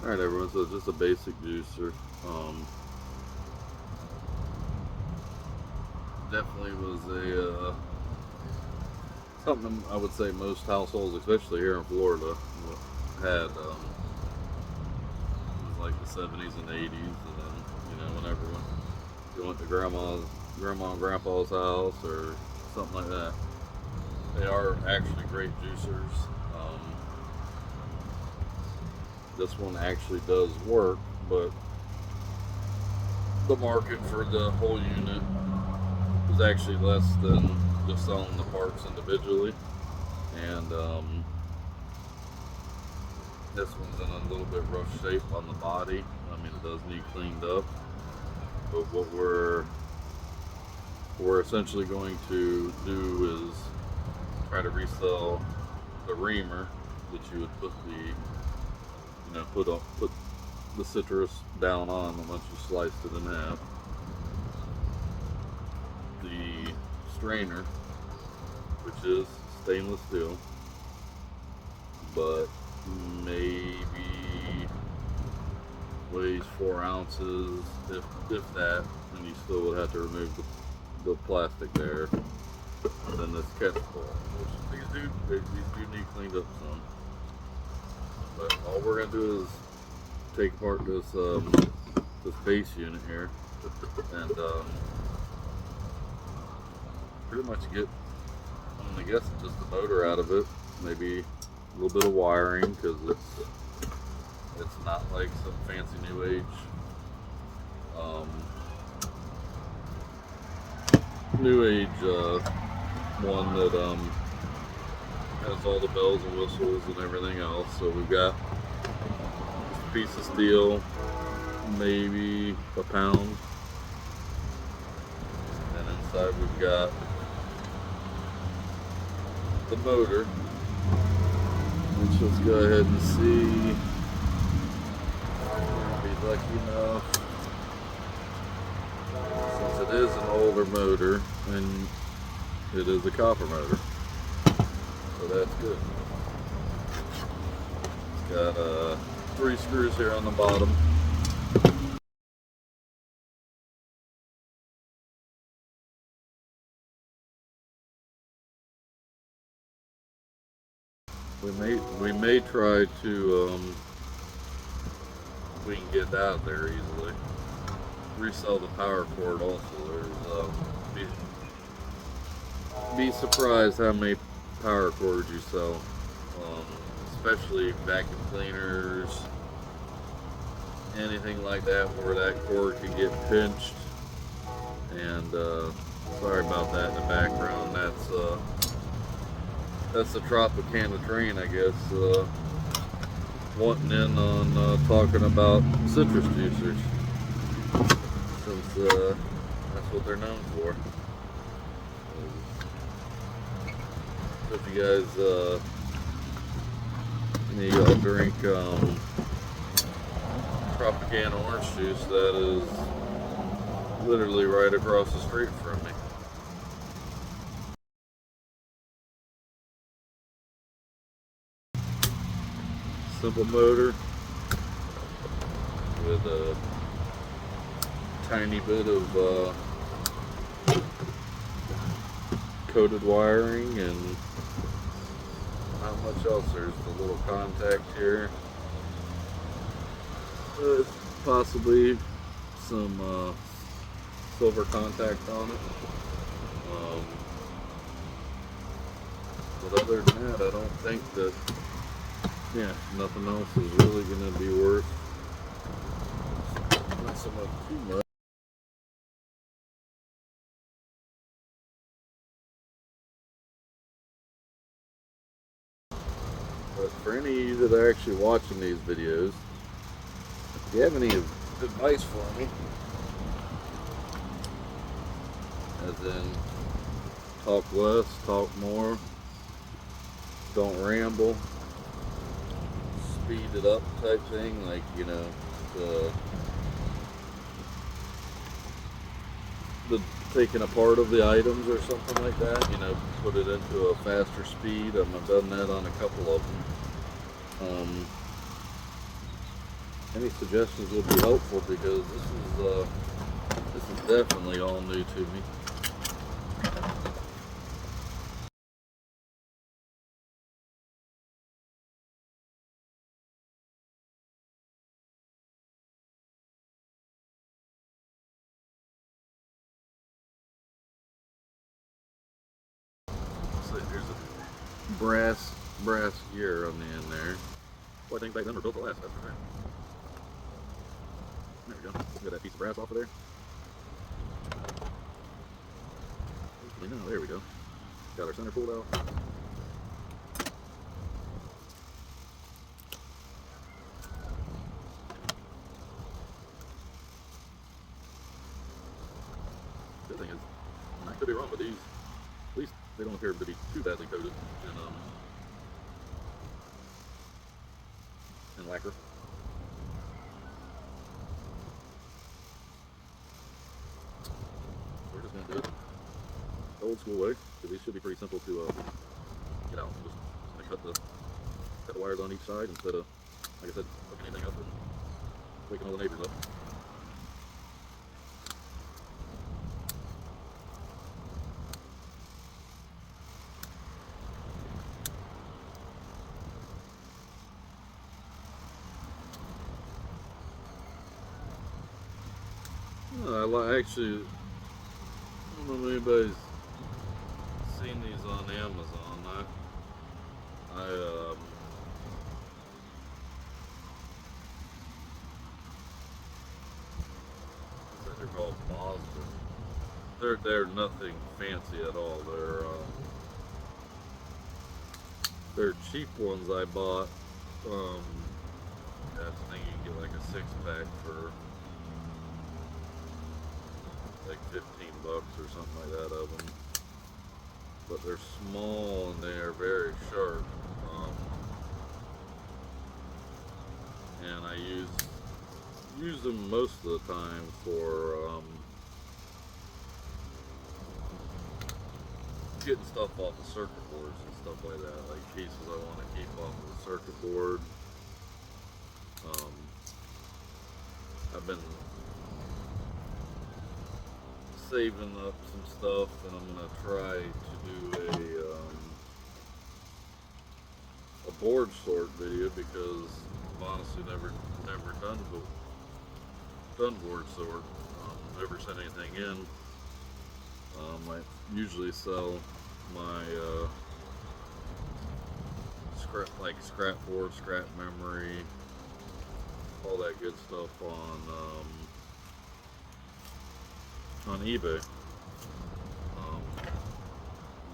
Alright everyone, so it's just a basic juicer. Definitely was a something I would say most households, especially here in Florida, had. It was like the 70s and 80s, and then whenever you went to grandma and grandpa's house or something like that, they are actually great juicers. This one actually does work, but the market for the whole unit is actually less than just selling the parts individually, and this one's in a little bit rough shape on the body. I mean, it does need cleaned up, but what we're essentially going to do is try to resell the reamer that you would put put the citrus down on once you sliced it in half. The strainer, which is stainless steel, but maybe weighs 4 ounces, if that, and you still would have to remove the plastic there. And then this catch ball, which these do need cleaned up some. But all we're gonna do is take apart this base unit here, and pretty much get, I guess, just the motor out of it. Maybe a little bit of wiring, because it's not like some fancy new age one that has all the bells and whistles and everything else. So we've got a piece of steel, maybe a pound, and inside we've got the motor, which, let's go ahead and see. Be lucky enough, since it is an older motor, and it is a copper motor, so that's good. It's got 3 screws here on the bottom. We may try to, we can get out of there easily. Resell the power cord also. There's be surprised how many power cords you sell, especially vacuum cleaners, anything like that, where that cord could get pinched. And sorry about that in the background. That's the Tropicana train, I guess, wanting in on talking about citrus juicers, since that's what they're known for. So if you guys any of y'all drink Tropicana orange juice, that is literally right across the street from me. Simple motor with a tiny bit of coated wiring, and not much else. There's the little contact here, possibly some silver contact on it, but other than that, I don't think that, nothing else is really going to be worth messing up too much. But for any of you that are actually watching these videos, if you have any advice for me, as in talk less, talk more, don't ramble, speed it up type thing, like, the taking apart of the items or something like that, put it into a faster speed. I've done that on a couple of them. any suggestions would be helpful, because this is definitely all new to me. So there's a brass gear on the end there. Well, I think back then were built to last. That's right. There we go. Get that piece of brass off of there. Hopefully, no, there we go. Got our center pulled out. The thing is, and I could be wrong, but these, at least they don't appear to be too badly coated in lacquer. We're just gonna do it the old school way, because these should be pretty simple to get out. Just gonna cut the wires on each side instead of, like I said, hooking anything up and waking all the neighbors up. Actually, I don't know if anybody's seen these on Amazon. I they're called Boston. They're nothing fancy at all. They're cheap ones I bought. I think you can get like a 6-pack for like $15 or something like that of them. But they're small and they're very sharp. And I use them most of the time for getting stuff off the circuit boards and stuff like that, like pieces I want to keep off of the circuit board. I've been saving up some stuff, and I'm gonna try to do a board sort video, because I've honestly never done board sort. Never sent anything in. I usually sell my scrap board, scrap memory, all that good stuff on eBay.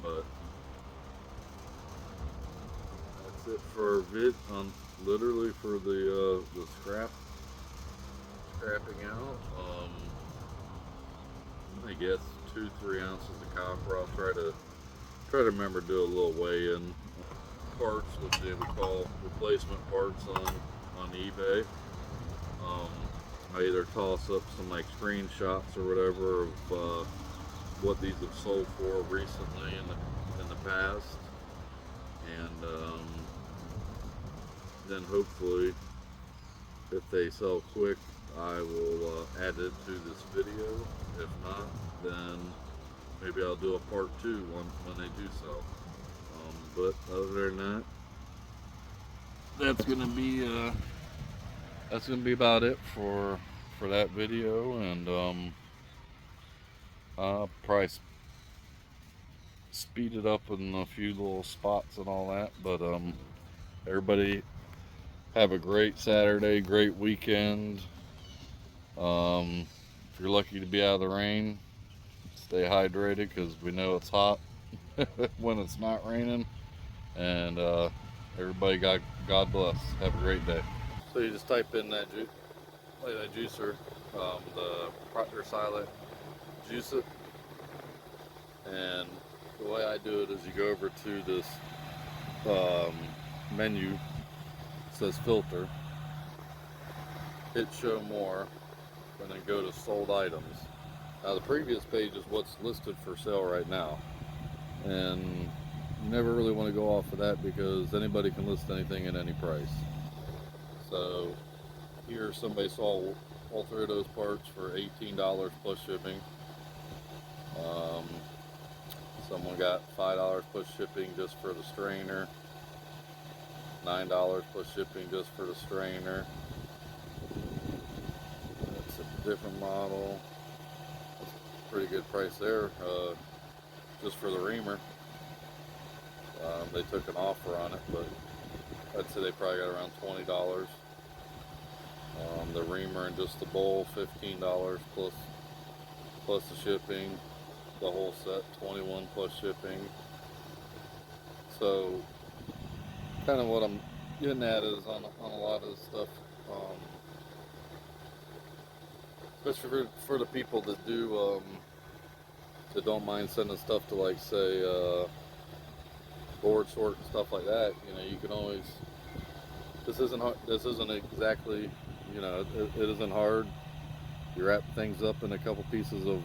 But that's it for literally for the scrapping out. I guess 2-3 ounces of copper. I'll try to remember to do a little weigh-in. Parts, which they would call replacement parts on eBay. I either toss up some like screenshots or whatever of what these have sold for recently in the past, and then hopefully, if they sell quick, I will add it to this video. If not, then maybe I'll do a part 2 when they do sell. But other than that, that's gonna be about it for that video, and I'll probably speed it up in a few little spots and all that. But everybody have a great Saturday, great weekend. If you're lucky to be out of the rain, stay hydrated, because we know it's hot when it's not raining. And everybody, God bless. Have a great day. So you just type in that juicer, the Proctor Silent Juice It, and the way I do it is you go over to this menu, it says filter, hit show more, and then go to sold items. Now the previous page is what's listed for sale right now, and you never really want to go off of that, because anybody can list anything at any price. So here somebody saw all three of those parts for $18 plus shipping. Someone got $5 plus shipping just for the strainer, $9 plus shipping just for the strainer. That's a different model. That's a pretty good price there, just for the reamer. They took an offer on it, but I'd say they probably got around $20. The reamer and just the bowl, $15 plus the shipping. The whole set, $21 plus shipping. So kind of what I'm getting at is on a lot of this stuff, especially for the people that do that don't mind sending stuff to, like, say, board sort and stuff like that. You know, you can always, this isn't exactly, you know, it isn't hard. You wrap things up in a couple pieces of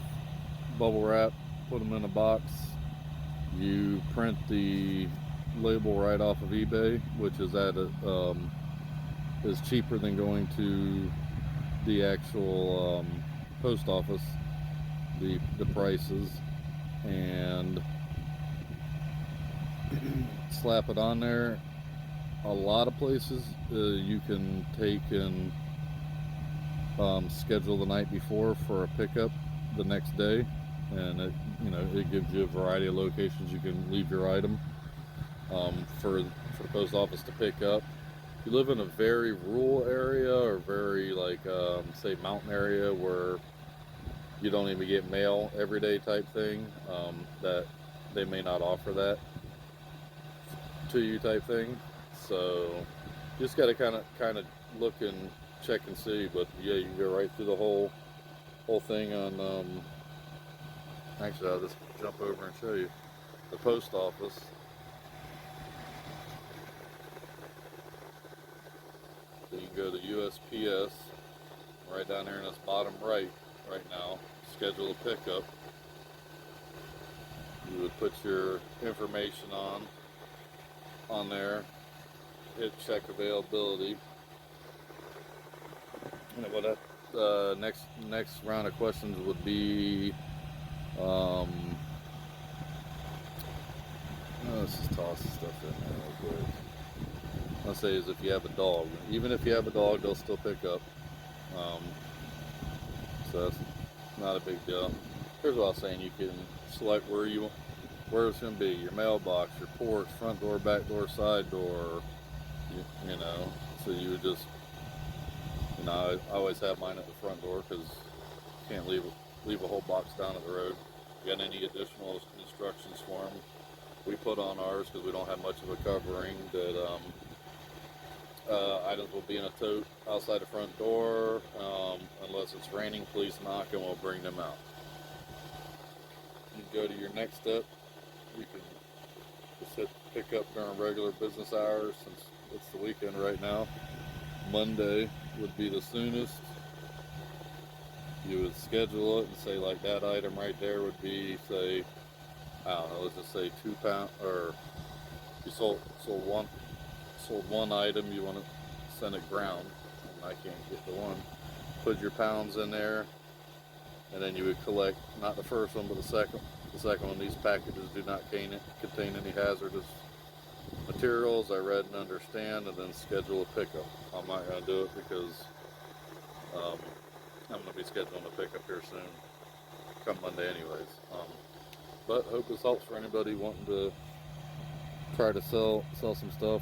bubble wrap, put them in a box, you print the label right off of eBay, which is is cheaper than going to the actual post office, the prices, and slap it on there. A lot of places you can take and schedule the night before for a pickup the next day, and it gives you a variety of locations you can leave your item for the post office to pick up. If you live in a very rural area or very, like, say, mountain area where you don't even get mail every day type thing, that they may not offer that to you type thing. So you just got to kind of look and check and see. But yeah, you can go right through the whole thing on actually, I'll just jump over and show you the post office. So you can go to USPS right down there in this bottom right now, schedule a pickup. You would put your information on there, hit check availability, and what that next round of questions would be, let's just toss stuff in there real quick. I'll say is if you have a dog, even if you have a dog, they'll still pick up. So that's not a big deal. Here's what I was saying: you can select where it's going to be, your mailbox, your porch, front door, back door, side door. You know, so you would just, I always have mine at the front door because you can't leave a whole box down at the road. If you got any additional instructions for them, we put on ours because we don't have much of a covering, that items will be in a tote outside the front door. Unless it's raining, please knock and we'll bring them out. You go to your next step. You can just hit pick up during regular business hours, since it's the weekend right now. Monday would be the soonest. You would schedule it and say, like, that item right there would be, say, I don't know, let's just say 2 pounds, or you sold one item, you want to send it ground, and I can't get the one. Put your pounds in there, and then you would collect, not the first one, but the second one. These packages do not contain any hazardous materials, I read and understand, and then schedule a pickup. I'm not going to do it because I'm going to be scheduling a pickup here soon, come Monday anyways. But hope this helps for anybody wanting to try to sell some stuff.